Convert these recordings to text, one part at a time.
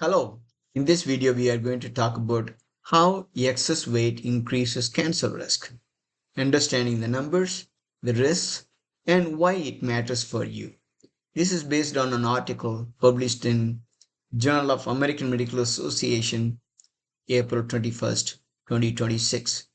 Hello, in this video we are going to talk about how excess weight increases cancer risk, understanding the numbers, the risks, and why it matters for you. This is based on an article published in Journal of American Medical Association, April 21st, 2026.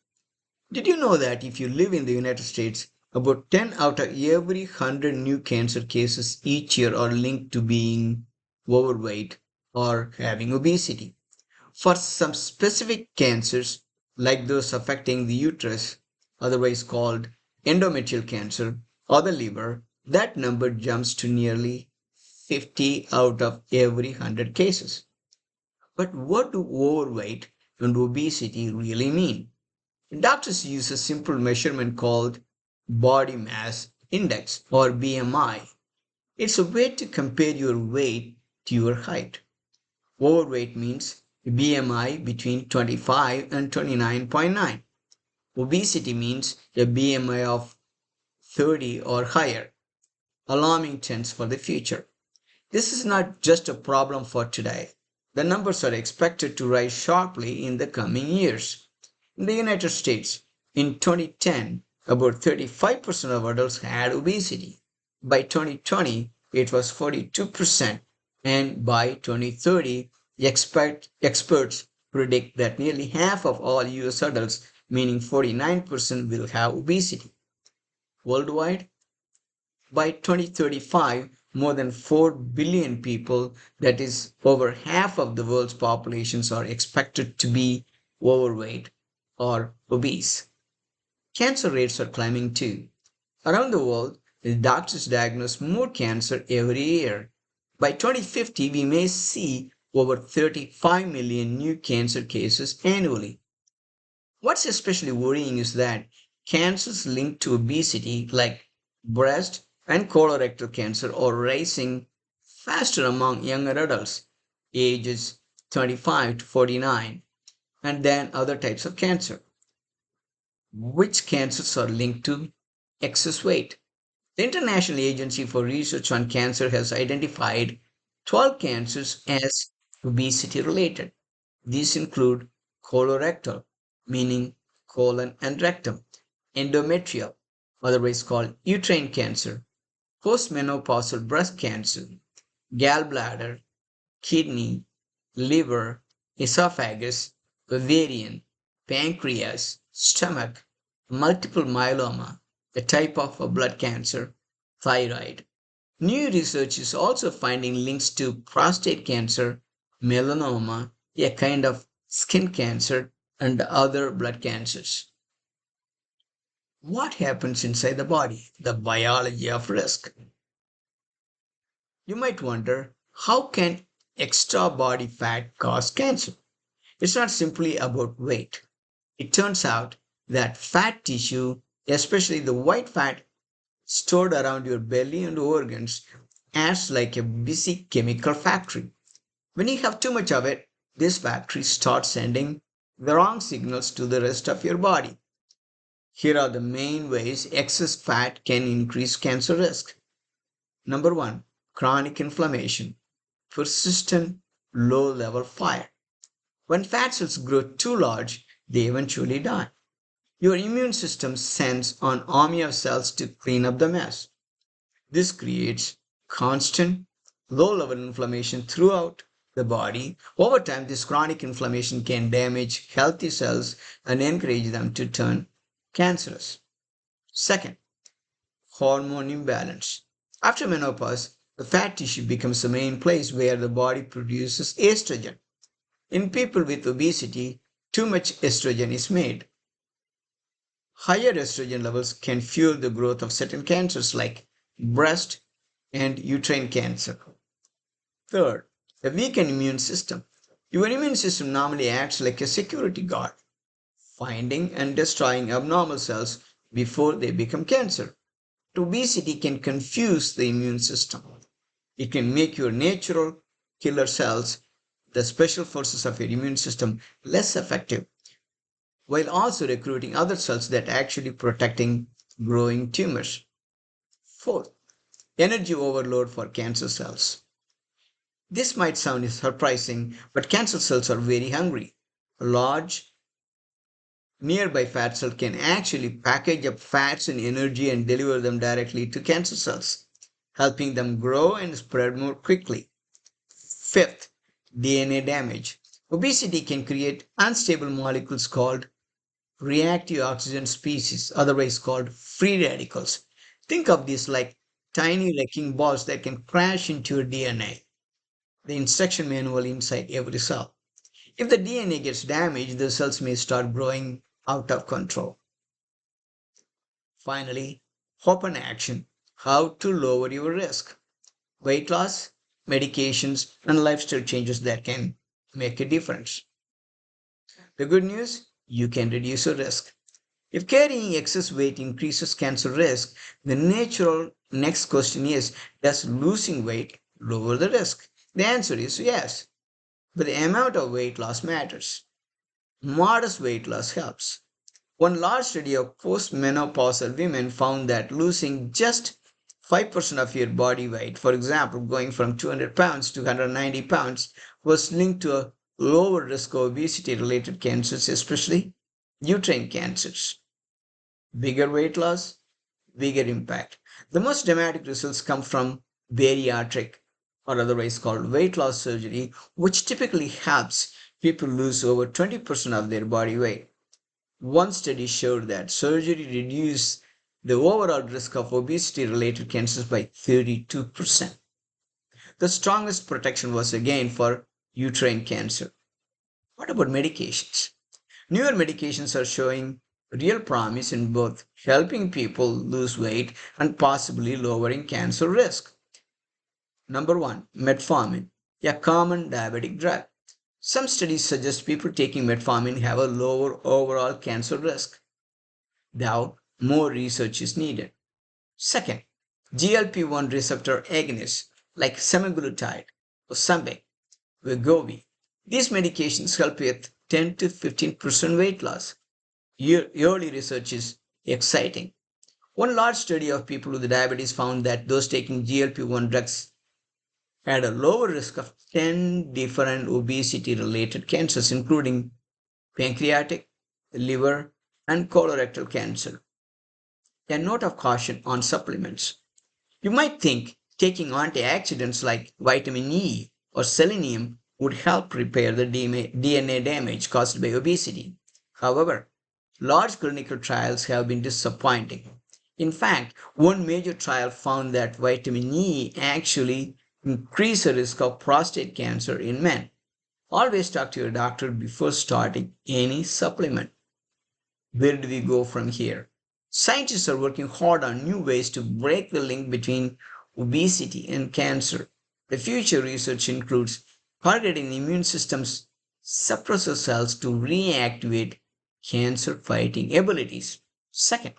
Did you know that if you live in the United States, about 10 out of every 100 new cancer cases each year are linked to being overweight or having obesity? For some specific cancers, like those affecting the uterus, otherwise called endometrial cancer, or the liver, that number jumps to nearly 50 out of every 100 cases. But what do overweight and obesity really mean? Doctors use a simple measurement called body mass index or BMI. It's a way to compare your weight to your height. Overweight means BMI between 25 and 29.9. Obesity means a BMI of 30 or higher. Alarming trends for the future. This is not just a problem for today. The numbers are expected to rise sharply in the coming years. In the United States, in 2010, about 35% of adults had obesity. By 2020, it was 42%, and by 2030, experts predict that nearly half of all US adults, meaning 49%, will have obesity. Worldwide, by 2035, more than 4 billion people, that is, over half of the world's populations, are expected to be overweight or obese. Cancer rates are climbing too. Around the world, the doctors diagnose more cancer every year. By 2050, we may see over 35 million new cancer cases annually. What's especially worrying is that cancers linked to obesity, like breast and colorectal cancer, are rising faster among younger adults, ages 25 to 49, and than other types of cancer. Which cancers are linked to excess weight? The International Agency for Research on Cancer has identified 12 cancers as obesity related. These include colorectal, meaning colon and rectum, endometrial, otherwise called uterine cancer, postmenopausal breast cancer, gallbladder, kidney, liver, esophagus, ovarian, pancreas, stomach, multiple myeloma, a type of a blood cancer, thyroid. New research is also finding links to prostate cancer, melanoma, a kind of skin cancer, and other blood cancers. What happens inside the body? The biology of risk. You might wonder, how can extra body fat cause cancer? It's not simply about weight. It turns out that fat tissue, especially the white fat stored around your belly and organs, acts like a busy chemical factory. When you have too much of it, this factory starts sending the wrong signals to the rest of your body. Here are the main ways excess fat can increase cancer risk. Number one, chronic inflammation, persistent low level fire. When fat cells grow too large, they eventually die. Your immune system sends an army of cells to clean up the mess. This creates constant low level inflammation throughout the body. Over time, this chronic inflammation can damage healthy cells and encourage them to turn cancerous. Second, hormone imbalance. After menopause, the fat tissue becomes the main place where the body produces estrogen. In people with obesity, too much estrogen is made. Higher estrogen levels can fuel the growth of certain cancers like breast and uterine cancer. Third, a weakened immune system. Your immune system normally acts like a security guard, finding and destroying abnormal cells before they become cancer. Obesity can confuse the immune system. It can make your natural killer cells, the special forces of your immune system, less effective, while also recruiting other cells that actually protecting growing tumors. Fourth, energy overload for cancer cells. This might sound surprising, but cancer cells are very hungry. A large nearby fat cell can actually package up fats and energy and deliver them directly to cancer cells, helping them grow and spread more quickly. Fifth, DNA damage. Obesity can create unstable molecules called reactive oxygen species, otherwise called free radicals. Think of these like tiny wrecking balls that can crash into your DNA, the instruction manual inside every cell. If the DNA gets damaged, the cells may start growing out of control. Finally, hope and action. How to lower your risk. Weight loss, medications, and lifestyle changes that can make a difference. The good news, you can reduce your risk. If carrying excess weight increases cancer risk, the natural next question is, does losing weight lower the risk? The answer is yes, but the amount of weight loss matters. Modest weight loss helps. One large study of postmenopausal women found that losing just 5% of your body weight, for example, going from 200 pounds to 190 pounds, was linked to a lower risk of obesity related cancers, especially uterine cancers. Bigger weight loss, bigger impact. The most dramatic results come from bariatric, or otherwise called weight loss surgery, which typically helps people lose over 20% of their body weight. One study showed that surgery reduced the overall risk of obesity related cancers by 32%. The strongest protection was again for uterine cancer. What about medications? Newer medications are showing real promise in both helping people lose weight and possibly lowering cancer risk. Number one, metformin, a common diabetic drug. Some studies suggest people taking metformin have a lower overall cancer risk, though more research is needed. Second, GLP-1 receptor agonists like semaglutide, Ozempic, Wegovy. These medications help with 10 to 15% weight loss. Early research is exciting. One large study of people with diabetes found that those taking GLP-1 drugs had a lower risk of 10 different obesity-related cancers, including pancreatic, liver, and colorectal cancer. A note of caution on supplements. You might think taking antioxidants like vitamin E or selenium would help repair the DNA damage caused by obesity. However, large clinical trials have been disappointing. In fact, one major trial found that vitamin E actually increased the risk of prostate cancer in men. Always talk to your doctor before starting any supplement. Where do we go from here? Scientists are working hard on new ways to break the link between obesity and cancer. The future research includes targeting the immune system's suppressor cells to reactivate cancer fighting abilities. Second,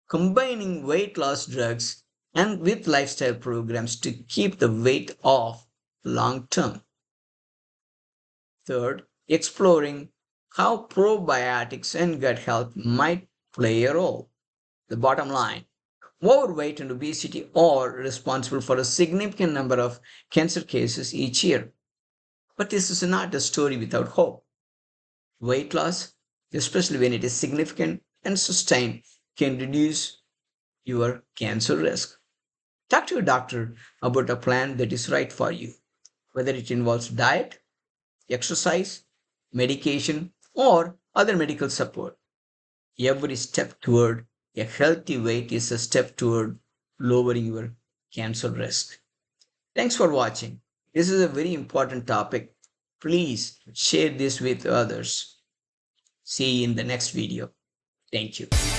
combining weight loss drugs and with lifestyle programs to keep the weight off long term. Third, exploring how probiotics and gut health might play a role. The bottom line, overweight and obesity are responsible for a significant number of cancer cases each year. But this is not a story without hope. Weight loss, especially when it is significant and sustained, can reduce your cancer risk. Talk to your doctor about a plan that is right for you, whether it involves diet, exercise, medication, or other medical support. Every step toward a healthy weight is a step toward lowering your cancer risk. Thanks for watching. This is a very important topic. Please share this with others. See you in the next video. Thank you.